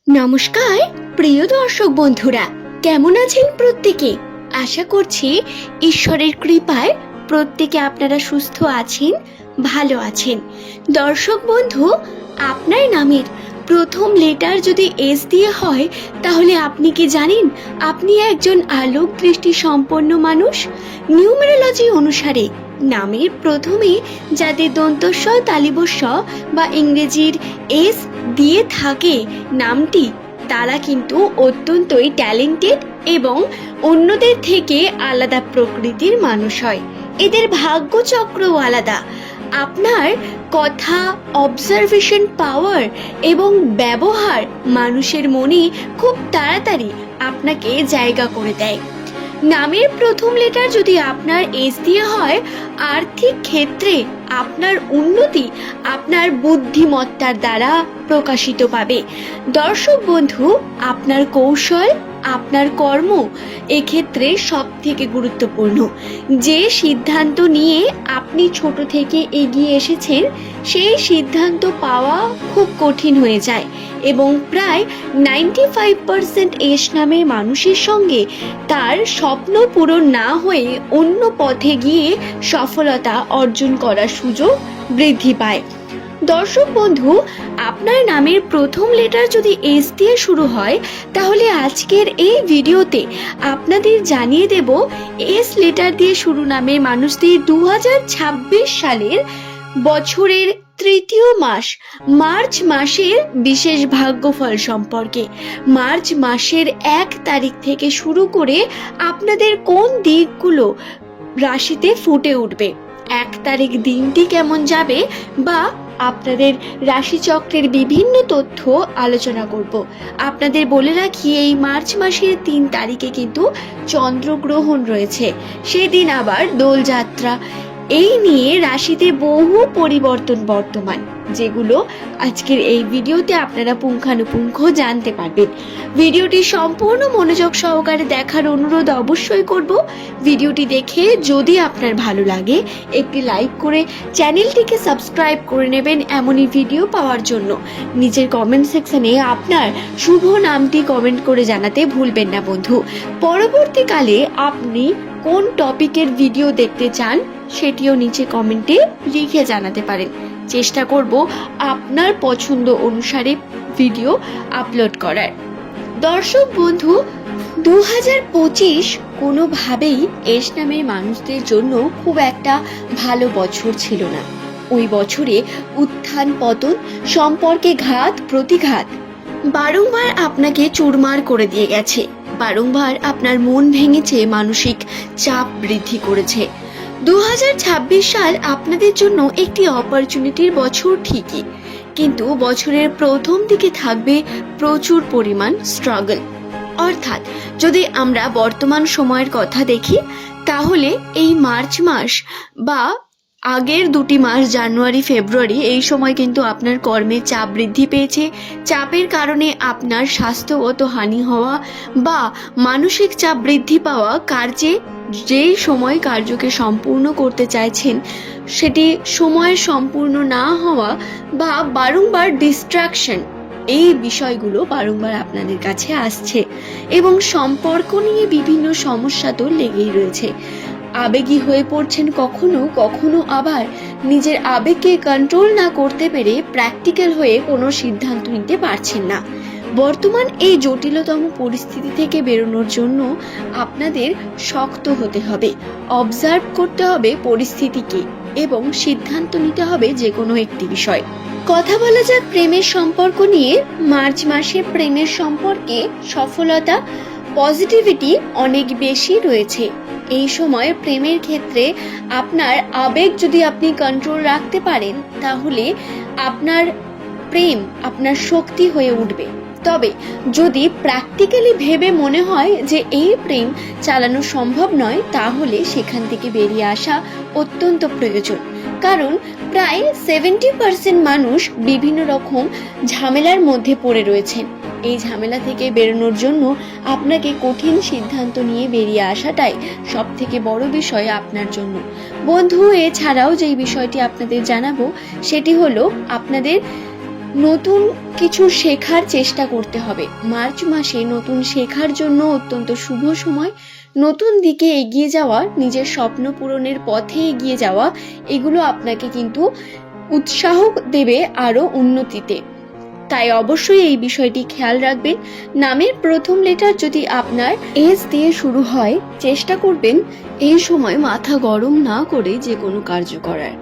নমস্কার প্রিয় দর্শক বন্ধুরা, কেমন আছেন প্রত্যেকে? আশা করছি ঈশ্বরের কৃপায় প্রত্যেকে আপনারা সুস্থ আছেন, ভালো আছেন। দর্শক বন্ধু, আপনার নামের প্রথম লেটার যদি এস দিয়ে হয়, তাহলে আপনি কি জানেন আপনি একজন আলোক দৃষ্টি সম্পন্ন মানুষ? নিউমেরোলজি অনুসারে নামের প্রথমে যাদের দন্তস্ব তালিবস্য বা ইংরেজির এস দিয়ে থাকে নামটি, তারা কিন্তু অত্যন্তই ট্যালেন্টেড এবং অন্যদের থেকে আলাদা প্রকৃতির মানুষ হয়। এদের ভাগ্যচক্রও আলাদা। আপনার কথা, অবজারভেশন পাওয়ার এবং ব্যবহার মানুষের মনে খুব তাড়াতাড়ি আপনাকে জায়গা করে দেয়। নামের প্রথম লেটার যদি আপনার এস দিয়ে হয়, আর্থিক ক্ষেত্রে আপনার উন্নতি আপনার বুদ্ধিমত্তার দ্বারা প্রকাশিত পাবে। দর্শক বন্ধু, আপনার কৌশল, আপনার কর্ম এক্ষেত্রে সব থেকে গুরুত্বপূর্ণ। যে সিদ্ধান্ত নিয়ে আপনি ছোট থেকে এগিয়ে এসেছেন, সেই সিদ্ধান্ত পাওয়া খুব কঠিন হয়ে যায় এবং প্রায় 95% এস নামের মানুষের সঙ্গে তার স্বপ্ন পূরণ না হয়ে অন্য পথে গিয়ে সফলতা অর্জন করার সুযোগ বৃদ্ধি পায়। দর্শক বন্ধু, আপনার নামের প্রথম লেটার যদি এস দিয়ে শুরু হয়, তাহলে আজকের এই ভিডিওতে আপনাদের জানিয়ে দেব এস লেটার দিয়ে শুরু নামের মানুষদের 2026 সালের বছরের তৃতীয় মাস মার্চ মাসের বিশেষ ভাগ্যফল সম্পর্কে। মার্চ মাসের 1 তারিখ থেকে শুরু করে আপনাদের কোন দিকগুলো রাশিতে ফুটে উঠবে, 1 তারিখ দিনটি কেমন যাবে, বা আপনাদের রাশিচক্রের বিভিন্ন তথ্য আলোচনা করব। আপনাদের বলে রাখি, এই মার্চ মাসের 3 তারিখে কিন্তু চন্দ্রগ্রহণ রয়েছে, সেদিন আবার দোলযাত্রা। এই নিয়ে রাশিতে বহু পরিবর্তন বর্তমান, যেগুলো আজকের এই ভিডিওতে আপনারা পুঙ্খানুপুঙ্খ জানতে পারবেন। ভিডিওটি সম্পূর্ণ মনোযোগ সহকারে দেখার অনুরোধ অবশ্যই করব। ভিডিওটি দেখে যদি আপনার ভালো লাগে, একটি লাইক করে চ্যানেলটিকে সাবস্ক্রাইব করে নেবেন এমনই ভিডিও পাওয়ার জন্য। নিজের কমেন্ট সেকশনে আপনার শুভ নামটি কমেন্ট করে জানাতে ভুলবেন না বন্ধু। পরবর্তীকালে আপনি কোন টপিকের ভিডিও দেখতে চান, সেটিও নিচে কমেন্টে লিখে জানাতে পারেন। চেষ্টা করব আপনার পছন্দ অনুসারে ভিডিও আপলোড করার। দর্শক বন্ধু, 2025 কোনোভাবেই এস নামের মানুষদের জন্য খুব একটা ভালো বছর ছিল না। ওই বছরে উত্থান পতন, সম্পর্কে ঘাত প্রতিঘাত বারংবার আপনাকে চুরমার করে দিয়ে গেছে। বারংবার আপনার মন ভেঙেছে, মানসিক চাপ বৃদ্ধি করেছে। 2026 সাল আপনাদের জন্য একটি অপরচুনিটির বছর ঠিকই, কিন্তু বছরের প্রথম দিকে থাকবে প্রচুর পরিমাণ স্ট্রাগল। অর্থাৎ যদি আমরা বর্তমান সময়ের কথা দেখি, তাহলে এই মার্চ মাস বা আগের 2টি মাস জানুয়ারি ফেব্রুয়ারি, এই সময় কিন্তু আপনার কর্মের চাপ বৃদ্ধি পেয়েছে। চাপের কারণে আপনার স্বাস্থ্যগত হানি হওয়া বা মানসিক চাপ বৃদ্ধি পাওয়া, কার্যে যেই সময় কার্যকে সম্পূর্ণ করতে চাইছেন সেটি সময় সম্পূর্ণ না হওয়া বা বারংবার ডিস্ট্রাকশন, এই বিষয়গুলো বারংবার আপনাদের কাছে আসছে এবং সম্পর্ক নিয়ে বিভিন্ন সমস্যা তো লেগেই রয়েছে। আবেগী হয়ে পড়ছেন কখনো কখনো, আবার নিজের আবেগকে কন্ট্রোল না করতে পেরে প্র্যাকটিক্যাল হয়ে কোনো সিদ্ধান্ত নিতে পারছেন না। বর্তমান এই জটিলতম পরিস্থিতি থেকে বেরোনোর জন্য আপনাদের শক্ত হতে হবে, অবজার্ভ করতে হবে পরিস্থিতিকে এবং সিদ্ধান্ত নিতে হবে যে কোনো একটি বিষয়। কথা বলা যাক প্রেমের সম্পর্ক নিয়ে। মার্চ মাসে প্রেমের সম্পর্কে সফলতা, পজিটিভিটি অনেক বেশি রয়েছে। এই সময় প্রেমের ক্ষেত্রে আপনার আবেগ যদি আপনি কন্ট্রোল রাখতে পারেন, তাহলে আপনার প্রেম আপনার শক্তি হয়ে উঠবে। তবে যদি প্র্যাকটিক্যালি ভেবে মনে হয় যে এই প্রেম চালানো সম্ভব নয়, তাহলে সেখান থেকে বেরিয়ে আসা অত্যন্ত প্রয়োজন। কারণ প্রায় 70% মানুষ বিভিন্ন রকম ঝামেলার মধ্যে পড়ে রয়েছেন। এই ঝামেলা থেকে বেরোনোর জন্য আপনাকে কঠিন সিদ্ধান্ত নিয়ে বেরিয়ে আসাটাই সব থেকে বড় বিষয় আপনার জন্য বন্ধু। এছাড়াও যেই বিষয়টি আপনাদের জানাবো, সেটি হলো আপনাদের নতুন কিছু শেখার চেষ্টা করতে হবে। মার্চ মাসে নতুন শেখার জন্য অত্যন্ত শুভ সময়। নতুন দিকে এগিয়ে যাওয়া, নিজের স্বপ্ন পূরণের পথে এগিয়ে যাওয়া, এগুলো আপনাকে কিন্তু উৎসাহ দেবে আরো উন্নতিতে। তাই অবশ্যই এই বিষয়টি খেয়াল রাখবেন। নামের প্রথম লেটার যদি আপনার এস দিয়ে শুরু হয়, চেষ্টা করবেন এই সময় মাথা গরম না করে যে কোনো কার্য করার।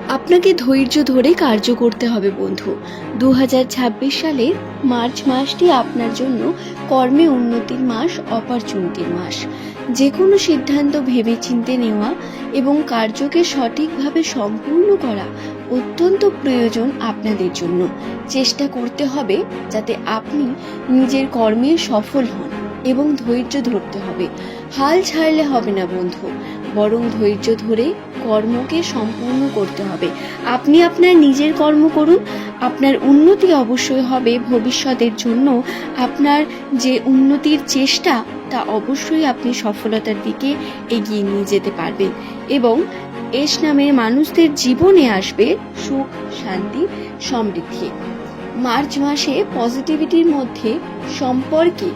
আপনাকে ধৈর্য ধরে কার্য করতে হবে বন্ধু। 2026 সালের মার্চ মাসটি আপনার জন্য কর্মে উন্নতির মাস, অপরচুনিটির মাস। যে কোনো সিদ্ধান্ত ভেবেচিন্তে নেওয়া এবং কার্যকে সঠিকভাবে সম্পূর্ণ করা অত্যন্ত প্রয়োজন আপনাদের জন্য। চেষ্টা করতে হবে যাতে আপনি নিজের কর্মে সফল হন এবং ধৈর্য ধরতে হবে। হাল ছাড়লে হবে না বন্ধু, বরং ধৈর্য ধরে কর্মকে সম্পূর্ণ করতে হবে। আপনি আপনার নিজের কর্ম করুন, আপনার উন্নতি অবশ্যই হবে। ভবিষ্যতের জন্য আপনার যে উন্নতির চেষ্টা, তা অবশ্যই আপনি সফলতার দিকে এগিয়ে নিয়ে যেতে পারবেন এবং এস নামের মানুষদের জীবনে আসবে সুখ, শান্তি, সমৃদ্ধি। মার্চ মাসে পজিটিভিটির মধ্যে সম্পর্কে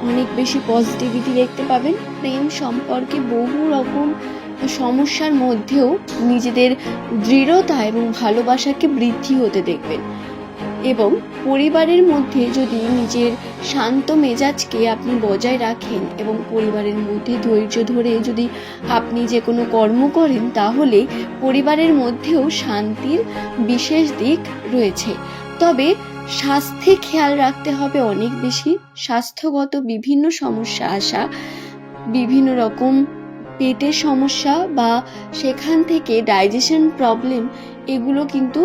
অনেক বেশি পজিটিভিটি দেখতে পাবেন। প্রেম সম্পর্কে বহু রকম সমস্যার মধ্যেও নিজেদের দৃঢ়তা এবং ভালোবাসাকে বৃদ্ধি হতে দেখবেন এবং পরিবারের মধ্যে যদি নিজের শান্ত মেজাজকে আপনি বজায় রাখেন এবং পরিবারের মধ্যে ধৈর্য ধরে যদি আপনি যে কোনো কর্ম করেন, তাহলে পরিবারের মধ্যেও শান্তির বিশেষ দিক রয়েছে। তবে স্বাস্থ্যে খেয়াল রাখতে হবে অনেক বেশি। স্বাস্থ্যগত বিভিন্ন সমস্যা আসা, বিভিন্ন রকম পেটের সমস্যা বা সেখান থেকে ডাইজেশন প্রবলেম, এগুলো কিন্তু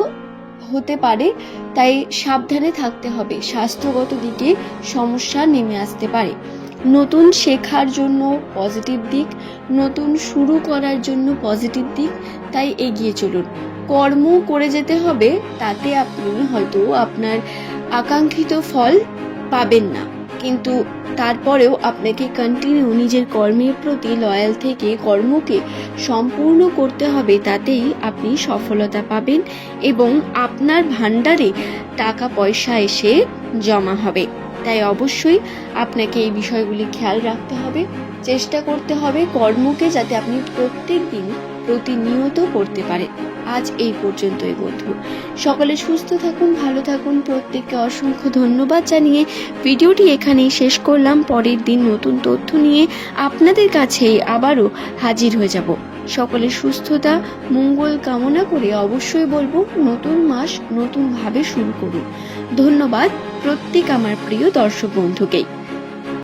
হতে পারে। তাই সাবধানে থাকতে হবে। স্বাস্থ্যগত দিকে সমস্যা নেমে আসতে পারে। নতুন শেখার জন্য পজিটিভ দিক, নতুন শুরু করার জন্য পজিটিভ দিক। তাই এগিয়ে চলুন, কর্ম করে যেতে হবে। তাতে আপনি হয়তো আপনার আকাঙ্ক্ষিত ফল পাবেন না, কিন্তু তারপরেও আপনাকে কন্টিনিউ নিজের কর্মের প্রতি লয়াল থেকে কর্মকে সম্পূর্ণ করতে হবে। তাতেই আপনি সফলতা পাবেন এবং আপনার ভান্ডারে টাকা পয়সা এসে জমা হবে। তাই অবশ্যই আপনাকে এই বিষয়গুলি খেয়াল রাখতে হবে। চেষ্টা করতে হবে কর্মকে যাতে আপনি প্রত্যেক দিন প্রতিনিয়ত করতে পারেন। আজ এই পর্যন্তই বন্ধু। সকলে সুস্থ থাকুন, ভালো থাকুন। প্রত্যেককে অসংখ্য ধন্যবাদ জানিয়ে ভিডিওটি এখানেই শেষ করলাম। পরের দিন নতুন তথ্য নিয়ে আপনাদের কাছে আবারও হাজির হয়ে যাব। সকলের সুস্থতা, মঙ্গল কামনা করে অবশ্যই বলবো, নতুন মাস নতুনভাবে শুরু করুন। ধন্যবাদ প্রত্যেক আমার প্রিয় দর্শক বন্ধুকেই।